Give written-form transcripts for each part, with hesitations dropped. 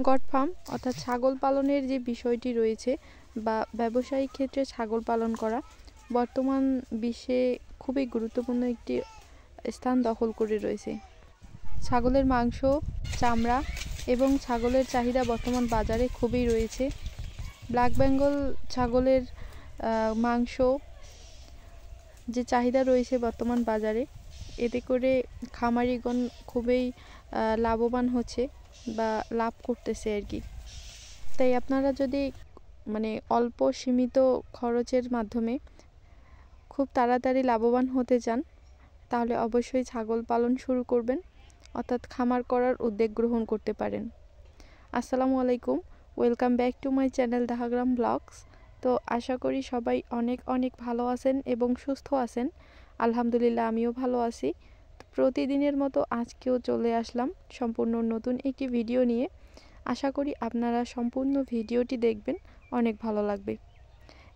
Goat farm অর্থাৎ ছাগল পালনের যে বিষয়টি রয়েছে বা ব্যবসায়িক ক্ষেত্রে ছাগল পালন করা বর্তমান বিশ্বে খুবই গুরুত্বপূর্ণ একটি স্থান দখল করে রয়েছে। ছাগলের মাংস, চামড়া এবং ছাগলের চাহিদা বর্তমান বাজারে খুবই রয়েছে। ব্ল্যাক বেঙ্গল ছাগলের মাংস যে চাহিদা রয়েছে বর্তমান বাজারে, এতে করে খামারিগণ খুবই লাভবান হচ্ছে বা লাভ করতেছে আর কি। তাই আপনারা যদি অল্প সীমিত খরচের মাধ্যমে খুব তাড়াতাড়ি লাভবান হতে চান তাহলে অবশ্যই ছাগল পালন শুরু করবেন, অর্থাৎ খামার করার উদ্যোগ গ্রহণ করতে পারেন। আসসালামু আলাইকুম, welcome back to my channel Dahagram vlogs. তো আশা করি সবাই অনেক অনেক ভালো আছেন এবং সুস্থ আছেন। আলহামদুলিল্লাহ আমিও ভালো আছি। প্রতিদিনের মতো আজকেও চলে আসলাম সম্পূর্ণ নতুন একটি ভিডিও নিয়ে। আশা করি আপনারা সম্পূর্ণ ভিডিওটি দেখবেন, অনেক ভালো লাগবে।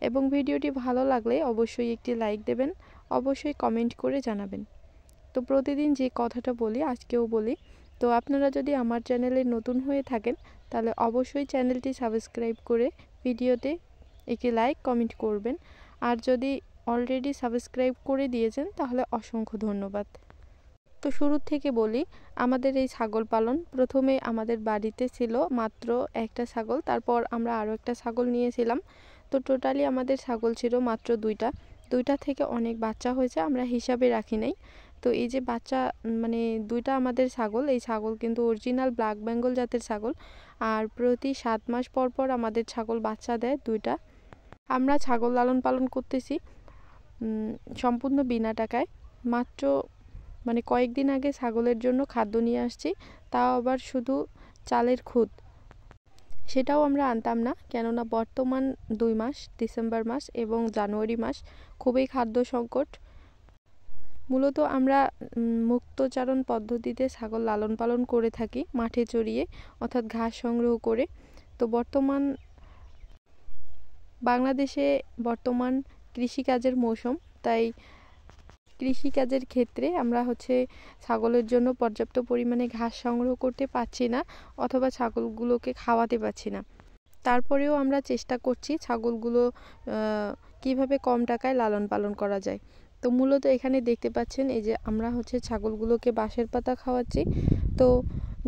এবং ভিডিওটি ভালো লাগলে অবশ্যই একটি লাইক দেবেন, অবশ্যই কমেন্ট করে জানাবেন। তো প্রতিদিন যে কথাটা বলি আজকেও বলি। তো আপনারা যদি আমার চ্যানেলে নতুন হয়ে থাকেন তাহলে অবশ্যই চ্যানেলটি সাবস্ক্রাইব করে ভিডিওতে একটি লাইক কমেন্ট করবেন। আর যদি অলরেডি সাবস্ক্রাইব করে দিয়েছেন তাহলে অসংখ্য ধন্যবাদ। তো শুরু থেকে বলি, আমাদের এই ছাগল পালন প্রথমে আমাদের বাড়িতে ছিল মাত্র একটা ছাগল, তারপর আমরা আরও একটা ছাগল নিয়েছিলাম। তো টোটালি আমাদের ছাগল ছিল মাত্র দুইটা থেকে অনেক বাচ্চা হয়েছে, আমরা হিসাবে রাখি নাই। তো এই যে বাচ্চা দুইটা আমাদের ছাগল, এই ছাগল কিন্তু অরিজিনাল ব্ল্যাক বেঙ্গল জাতের ছাগল। আর প্রতি 7 মাস পর পর আমাদের ছাগল বাচ্চা দেয় দুইটা। আমরা ছাগল লালন পালন করতেছি সম্পূর্ণ বিনা টাকায়। মাত্র কয়েকদিন আগে ছাগলের জন্য খাদ্য নিয়ে আসছি, তাও আবার শুধু চালের খুদ। সেটাও আমরা আনতাম না, কেননা বর্তমান 2 মাস ডিসেম্বর মাস এবং জানুয়ারি মাস খুবই খাদ্য সংকট। মূলত আমরা মুক্তচারণ পদ্ধতিতে ছাগল লালন পালন করে থাকি, মাঠে চড়িয়ে অর্থাৎ ঘাস সংগ্রহ করে। তো বাংলাদেশে বর্তমান কৃষিকাজের মৌসুম, তাই কৃষিকাজের ক্ষেত্রে আমরা ছাগলের জন্য পর্যাপ্ত পরিমাণে ঘাস সংগ্রহ করতে পারছি না, অথবা ছাগলগুলোকে খাওয়াতে পারছি না। তারপরেও আমরা চেষ্টা করছি ছাগলগুলো কিভাবে কম টাকায় লালন পালন করা যায়। তো মূলত এখানে দেখতে পাচ্ছেন এই যে আমরা ছাগলগুলোকে বাঁশের পাতা খাওয়াচ্ছি। তো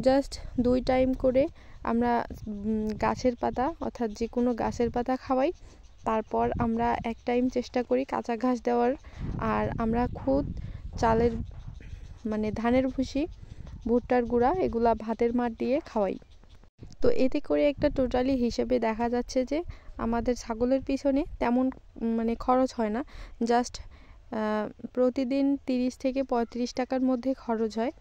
জাস্ট 2 টাইম করে আমরা গাছের পাতা অর্থাৎ যে কোনো গাছের পাতা খাওয়াই। তারপর আমরা 1 টাইম চেষ্টা করি কাঁচা ঘাস দেওয়ার। আর আমরা খুদ, চালের ধানের ভুসি, ভুট্টার গুঁড়া এগুলা ভাতের মাড় দিয়ে খাওয়াই। তো এতে করে একটা টোটালি হিসেবে দেখা যাচ্ছে যে আমাদের ছাগলের পিছনে তেমন খরচ হয় না। জাস্ট প্রতিদিন 30 থেকে 35 টাকার মধ্যে খরচ হয়।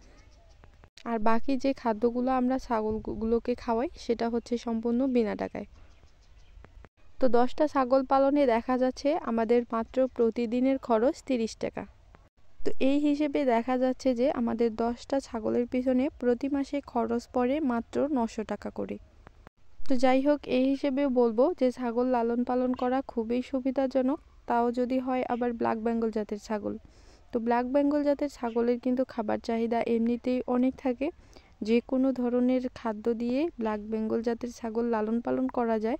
আর বাকি যে খাদ্যগুলো আমরা ছাগলগুলোকে খাওয়াই সেটা সম্পূর্ণ বিনা টাকায়। তো 10টা ছাগল পালনে দেখা যাচ্ছে আমাদের মাত্র প্রতিদিনের খরচ 30 টাকা। তো এই হিসেবে দেখা যাচ্ছে যে আমাদের 10টা ছাগলের পিছনে প্রতি মাসে খরচ পড়ে মাত্র 900 টাকা করে। তো যাই হোক, এই হিসেবে বলবো যে ছাগল লালন পালন করা খুবই সুবিধাজনক, তাও যদি হয় আবার ব্ল্যাক বেঙ্গল জাতের ছাগল। তো ব্ল্যাক বেঙ্গল জাতের ছাগলের কিন্তু খাবার চাহিদা এমনিতেই অনেক থাকে। যে কোনো ধরনের খাদ্য দিয়ে ব্ল্যাক বেঙ্গল জাতের ছাগল লালন পালন করা যায়।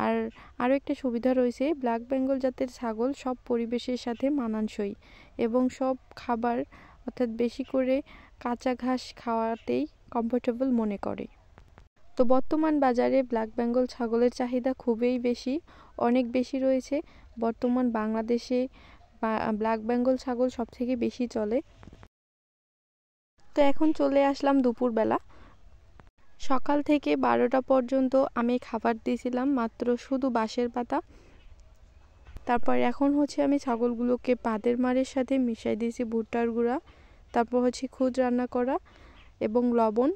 আর আরও একটা সুবিধা রয়েছে, ব্ল্যাক বেঙ্গল জাতের ছাগল সব পরিবেশের সাথে মানানসই এবং সব খাবার অর্থাৎ বেশি করে কাঁচা ঘাস খাওয়াতেই কমফোর্টেবল মনে করে। তো বর্তমান বাজারে ব্ল্যাক বেঙ্গল ছাগলের চাহিদা খুবই বেশি, অনেক বেশি রয়েছে। বর্তমান বাংলাদেশে ব্ল্যাক বেঙ্গল ছাগল সবথেকে বেশি চলে। তো এখন চলে আসলাম দুপুরবেলা। সকাল থেকে 12টা পর্যন্ত আমি খাবার দিয়েছিলাম মাত্র শুধু বাঁশের পাতা। তারপর এখন আমি ছাগলগুলোকে ভাতের মাড়ের সাথে মিশিয়ে দিয়েছি ভুট্টার গুঁড়া, তারপর খুদ রান্না করা এবং লবণ,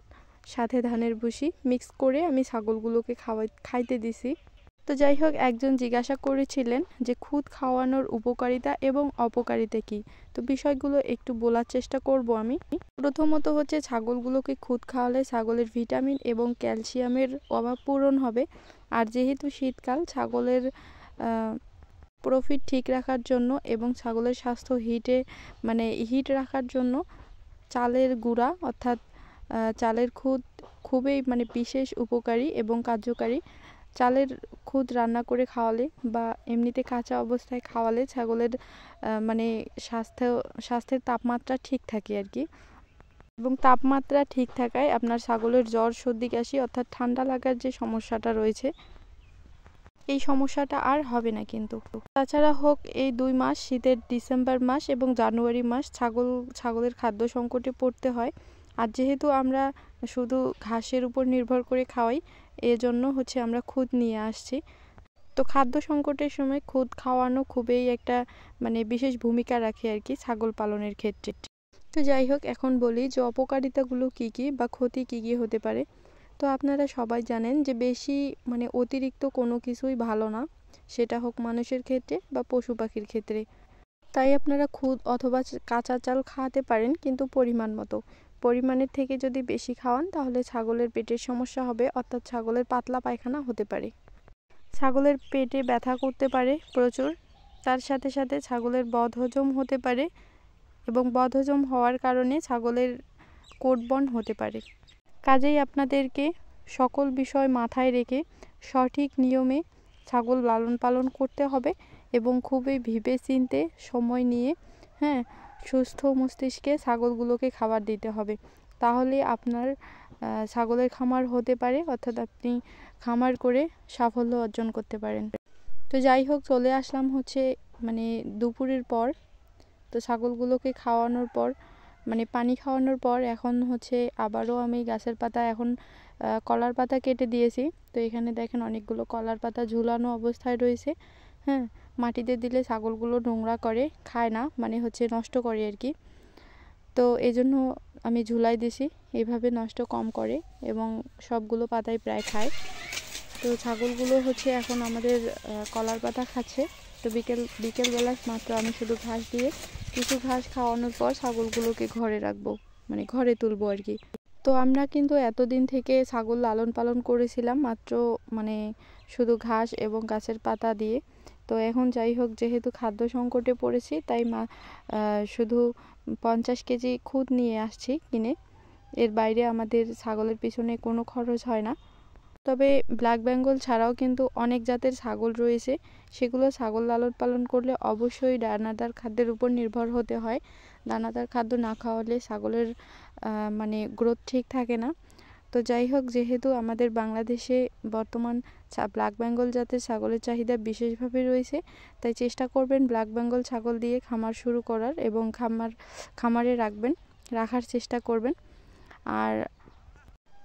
সাথে ধানের ভুসি মিক্স করে আমি ছাগলগুলোকে খাইতে দিছি। তো যাই হোক, একজন জিজ্ঞাসা করেছিলেন যে খুদ খাওয়ানোর উপকারিতা এবং অপকারিতা কী। তো বিষয়গুলো একটু বলার চেষ্টা করব আমি। প্রথমত ছাগলগুলোকে খুদ খাওয়ালে ছাগলের ভিটামিন এবং ক্যালসিয়ামের অভাব পূরণ হবে। আর যেহেতু শীতকাল, ছাগলের প্রফিট ঠিক রাখার জন্য এবং ছাগলের স্বাস্থ্য হিট রাখার জন্য চালের গুঁড়া অর্থাৎ চালের খুদ খুবই মানে বিশেষ উপকারী এবং কার্যকারী। চালের খুদ রান্না করে খাওয়ালে বা এমনিতে কাঁচা অবস্থায় খাওয়ালে ছাগলের মানে স্বাস্থ্যের তাপমাত্রা ঠিক থাকে আর কি। এবং তাপমাত্রা ঠিক থাকায় আপনার ছাগলের জ্বর, সর্দি, কাশি অর্থাৎ ঠান্ডা লাগার যে সমস্যাটা রয়েছে এই সমস্যাটা আর হবে না কিন্তু। তাছাড়া হোক এই 2 মাস, শীতের ডিসেম্বর মাস এবং জানুয়ারি মাস ছাগলের খাদ্য সংকটে পড়তে হয়। আর যেহেতু আমরা শুধু ঘাসের উপর নির্ভর করে খাওয়াই, এজন্য হচ্ছে আমরা খুদ নিয়ে আসছি। তো খাদ্য সংকটের সময় খুদ খাওয়ানো খুবই একটা মানে বিশেষ ভূমিকা রাখে আর কি ছাগল পালনের ক্ষেত্রে। তো যাই হোক, এখন বলি যে অপকারিতাগুলো কি কি বা ক্ষতি কি কি হতে পারে। তো আপনারা সবাই জানেন যে বেশি মানে অতিরিক্ত কোনো কিছুই ভালো না, সেটা হোক মানুষের ক্ষেত্রে বা পশু পাখির ক্ষেত্রে। তাই আপনারা খুদ অথবা কাঁচা চাল খাওয়াতে পারেন, কিন্তু পরিমাণ মতো। পরিমাণের থেকে যদি বেশি খাওয়ান তাহলে ছাগলের পেটের সমস্যা হবে, অর্থাৎ ছাগলের পাতলা পায়খানা হতে পারে, ছাগলের পেটে ব্যথা করতে পারে প্রচুর। তার সাথে সাথে ছাগলের বদহজম হতে পারে এবং বদহজম হওয়ার কারণে ছাগলের কোটবন হতে পারে। কাজেই আপনাদেরকে সকল বিষয় মাথায় রেখে সঠিক নিয়মে ছাগল লালন পালন করতে হবে এবং খুবই ভেবে চিন্তে সময় নিয়ে সুস্থ মস্তিষ্কে ছাগলগুলোকে খাবার দিতে হবে। তাহলে আপনার ছাগলের খামার হতে পারে, অর্থাৎ আপনি খামার করে সাফল্য অর্জন করতে পারেন। তো যাই হোক, চলে আসলাম হচ্ছে মানে দুপুরের পর। তো ছাগলগুলোকে খাওয়ানোর পর মানে পানি খাওয়ানোর পর এখন হচ্ছে আবারও আমি গাছের পাতা, এখন কলার পাতা কেটে দিয়েছি। তো এখানে দেখেন অনেকগুলো কলার পাতা ঝুলানো অবস্থায় রয়েছে। মাটিতে দিলে ছাগলগুলো নোংরা করে, খায় না, মানে হচ্ছে নষ্ট করে আর কি। তো এই জন্য আমি ঝুলাই দিছি, এইভাবে নষ্ট কম করে এবং সবগুলো পাতাই প্রায় খায়। তো ছাগলগুলো হচ্ছে এখন আমাদের কলার পাতা খাচ্ছে। তো বিকেলবেলা মাত্র আমি শুধু ঘাস দিয়ে কিছু ঘাস খাওয়ানোর পর ছাগলগুলোকে ঘরে রাখবো, মানে ঘরে তুলবো আর কি। তো আমরা কিন্তু এতদিন থেকে ছাগল লালন পালন করেছিলাম মাত্র মানে শুধু ঘাস এবং গাছের পাতা দিয়ে। তো এখন যাই হোক, যেহেতু খাদ্য সংকটে পড়েছি তাই শুধু 50 কেজি খুদ নিয়ে আসছি কিনে। এর বাইরে আমাদের ছাগলের পিছনে কোনো খরচ হয় না। তবে ব্ল্যাক বেঙ্গল ছাড়াও কিন্তু অনেক জাতের ছাগল রয়েছে, সেগুলো ছাগল লালন পালন করলে অবশ্যই দানাদার খাদ্যের উপর নির্ভর হতে হয়। দানাদার খাদ্য না খাওয়ালে ছাগলের মানে গ্রোথ ঠিক থাকে না। তো যাই হোক, যেহেতু আমাদের বাংলাদেশে বর্তমান ব্ল্যাক বেঙ্গল জাতের ছাগলের চাহিদা বিশেষভাবে রয়েছে, তাই চেষ্টা করবেন ব্ল্যাক বেঙ্গল ছাগল দিয়ে খামার শুরু করার এবং খামারে রাখার চেষ্টা করবেন। আর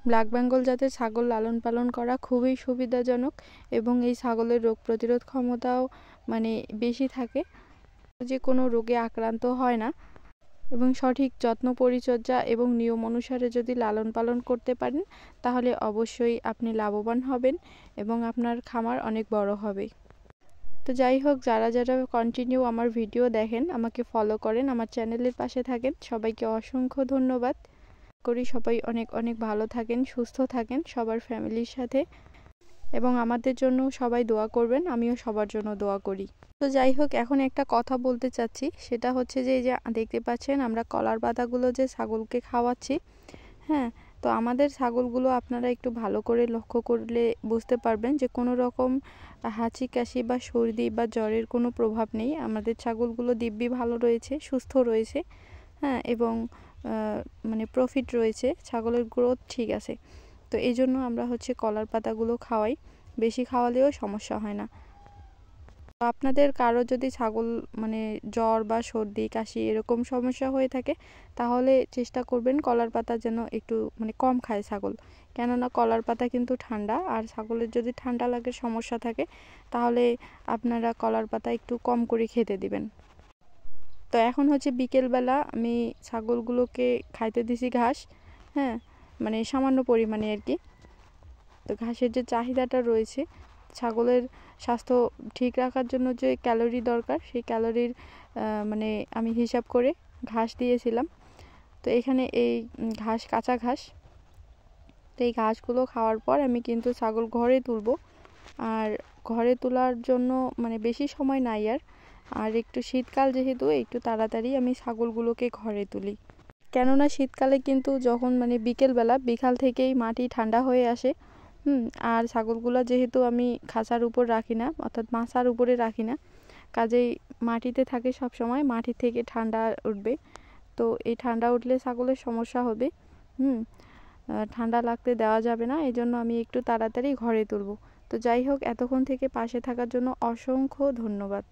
ব্ল্যাক বেঙ্গল জাতের ছাগল লালন পালন করা খুবই সুবিধাজনক এবং এই ছাগলের রোগ প্রতিরোধ ক্ষমতাও মানে বেশি থাকে, যে কোনো রোগে আক্রান্ত হয় না। এবং সঠিক যত্ন পরিচর্যা এবং নিয়ম অনুসারে যদি লালন পালন করতে পারেন তাহলে অবশ্যই আপনি লাভবান হবেন এবং আপনার খামার অনেক বড় হবে। তো যাই হোক, যারা কন্টিনিউ আমার ভিডিও দেখেন, আমাকে ফলো করেন, আমার চ্যানেলের পাশে থাকেন, সবাইকে অসংখ্য ধন্যবাদ। করি সবাই অনেক অনেক ভালো থাকেন, সুস্থ থাকেন সবার ফ্যামিলির সাথে, এবং আমাদের জন্য সবাই দোয়া করবেন, আমিও সবার জন্য দোয়া করি। তো যাই হোক, এখন একটা কথা বলতে চাচ্ছি, সেটা হচ্ছে যে এই যে দেখতে পাচ্ছেন আমরা কলার পাতাগুলো যে ছাগলকে খাওয়াচ্ছি, তো আমাদের ছাগলগুলো আপনারা একটু ভালো করে লক্ষ্য করলে বুঝতে পারবেন যে কোনো রকম হাঁচি, কাশি বা সর্দি বা জ্বরের কোনো প্রভাব নেই। আমাদের ছাগলগুলো দিব্যি ভালো রয়েছে, সুস্থ রয়েছে, এবং মানে প্রফিট রয়েছে, ছাগলের গ্রোথ ঠিক আছে। তো এই জন্য আমরা হচ্ছে কলার পাতাগুলো খাওয়াই, বেশি খাওয়ালেও সমস্যা হয় না। আপনাদের কারো যদি ছাগল মানে জ্বর বা সর্দি, কাশি এরকম সমস্যা হয়ে থাকে তাহলে চেষ্টা করবেন কলার পাতা যেন একটু মানে কম খায় ছাগল, কেননা কলার পাতা কিন্তু ঠান্ডা, আর ছাগলের যদি ঠান্ডা লাগে সমস্যা থাকে তাহলে আপনারা কলার পাতা একটু কম করে খেতে দিবেন। তো এখন হচ্ছে বিকেলবেলা আমি ছাগলগুলোকে খাইতে দিছি ঘাস, মানে সামান্য পরিমাণে আর কি। তো ঘাসের যে চাহিদাটা রয়েছে, ছাগলের স্বাস্থ্য ঠিক রাখার জন্য যে ক্যালোরি দরকার, সেই ক্যালোরির মানে আমি হিসাব করে ঘাস দিয়েছিলাম। তো এখানে এই ঘাস, কাঁচা ঘাস, তো এই ঘাসগুলো খাওয়ার পর আমি কিন্তু ছাগল ঘরে তুলবো। আর ঘরে তোলার জন্য মানে বেশি সময় নাই আর একটু শীতকাল যেহেতু, একটু তাড়াতাড়ি আমি ছাগলগুলোকে ঘরে তুলি। কেননা শীতকালে কিন্তু যখন মানে বিকাল থেকেই মাটি ঠান্ডা হয়ে আসে। আর ছাগলগুলো যেহেতু আমি খাঁচার উপর রাখি না, অর্থাৎ মাচার উপরে রাখি না, কাজেই মাটিতে থাকে সব সময়, মাটি থেকে ঠান্ডা উঠবে। তো এই ঠান্ডা উঠলে ছাগলের সমস্যা হবে। ঠান্ডা লাগতে দেওয়া যাবে না, এই জন্য আমি একটু তাড়াতাড়ি ঘরে তুলব। তো যাই হোক, এতক্ষণ থেকে পাশে থাকার জন্য অসংখ্য ধন্যবাদ।